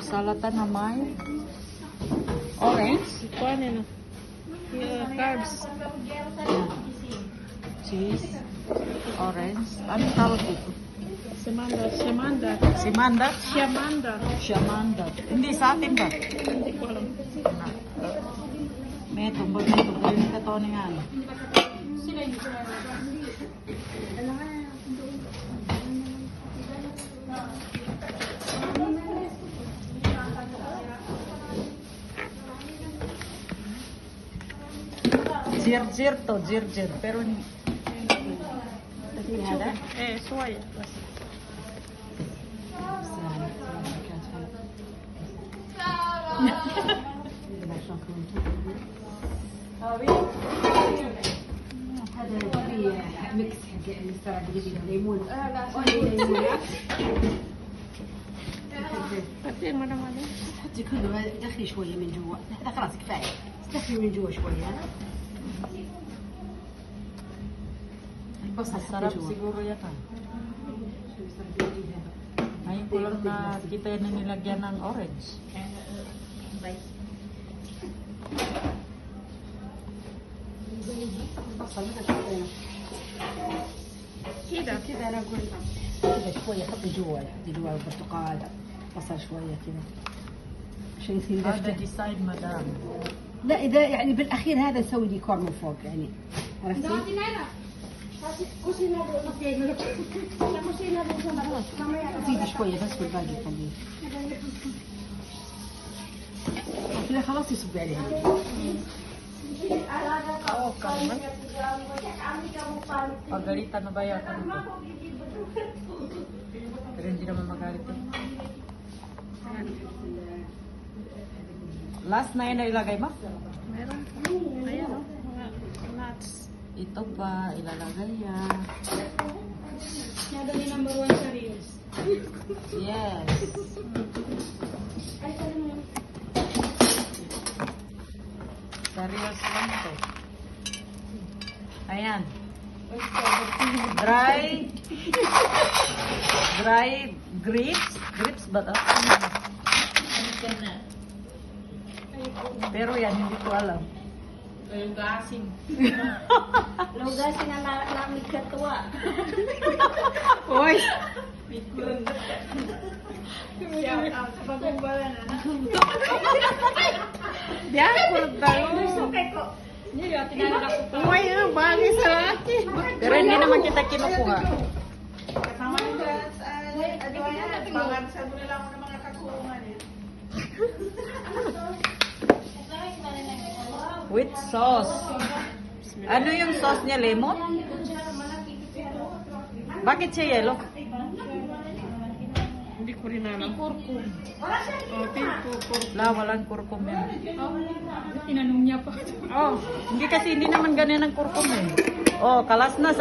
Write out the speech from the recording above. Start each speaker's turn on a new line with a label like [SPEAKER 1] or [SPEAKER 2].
[SPEAKER 1] Salata na may orange.
[SPEAKER 2] Kuan na. Carbs.
[SPEAKER 1] Cheese. Orange. Anong tawag dito?
[SPEAKER 2] Shamanda.
[SPEAKER 1] Simanda?
[SPEAKER 2] Shamanda.
[SPEAKER 1] Hindi sa atin ba?
[SPEAKER 2] Hindi ko alam.
[SPEAKER 1] May tumbol na ito. Pwede ka to nga. Jir to, jir. Pero hindi ada.
[SPEAKER 2] Soya.
[SPEAKER 3] هذا فيه ميكس حق السلطه اللي ليمون
[SPEAKER 2] كثير مرة
[SPEAKER 3] حطي كله دخلي شويه من جوا لا خلاص كفايه دخلي من جوا شويه البصل
[SPEAKER 1] Sarap siguro yan ah. Ngayon ko lang na kita na nilagyan ng orange.
[SPEAKER 3] كذا انا اقول كذا شويه حطي جوا البرتقال بصل شويه كذا عشان يصير
[SPEAKER 1] Ada
[SPEAKER 3] دفته
[SPEAKER 1] decide madam.
[SPEAKER 3] لا اذا يعني بالاخير هذا نسوي ديكور من فوق يعني عرفتي؟ زيدي شويه بس والباقي خليه كذا خلاص يصب عليها
[SPEAKER 1] Oo, Carmen. Pagalitan na ba yata nito? Pero hindi naman magalit eh. Last na yun na ilagay mo?
[SPEAKER 2] Meron. Ayan o. Mga nuts.
[SPEAKER 1] Ito ba ilalagay yan?
[SPEAKER 2] Nadali number 1 sa Reels.
[SPEAKER 1] Yes. Serious lang to. Ayan. Dry grapes. Grapes ba ito? Pero yan, hindi ko alam.
[SPEAKER 2] Lugasin.
[SPEAKER 4] Lugasin na namin katuwa.
[SPEAKER 1] Uy!
[SPEAKER 2] Shout out. Bagong bala na.
[SPEAKER 1] Diyan, kurot tayo.
[SPEAKER 2] Niyo, tinanong ako pa.
[SPEAKER 1] Uy, bagay sa akin. Pero hindi naman kita kinukuha.
[SPEAKER 2] Kasama ng guys. Pangan sa mo nila ako ng mga kakulungan eh.
[SPEAKER 1] With sauce. Ano yung sauce niya? Lemon? Bakit siya yellow?
[SPEAKER 2] Hindi ko rin alam. Kurkum. Oh, kurkum.
[SPEAKER 1] Walang kurkum yan.
[SPEAKER 2] Tinanong niya pa.
[SPEAKER 1] Oh, hindi kasi hindi naman ganyan ang kurkum eh. Oh, kalas na.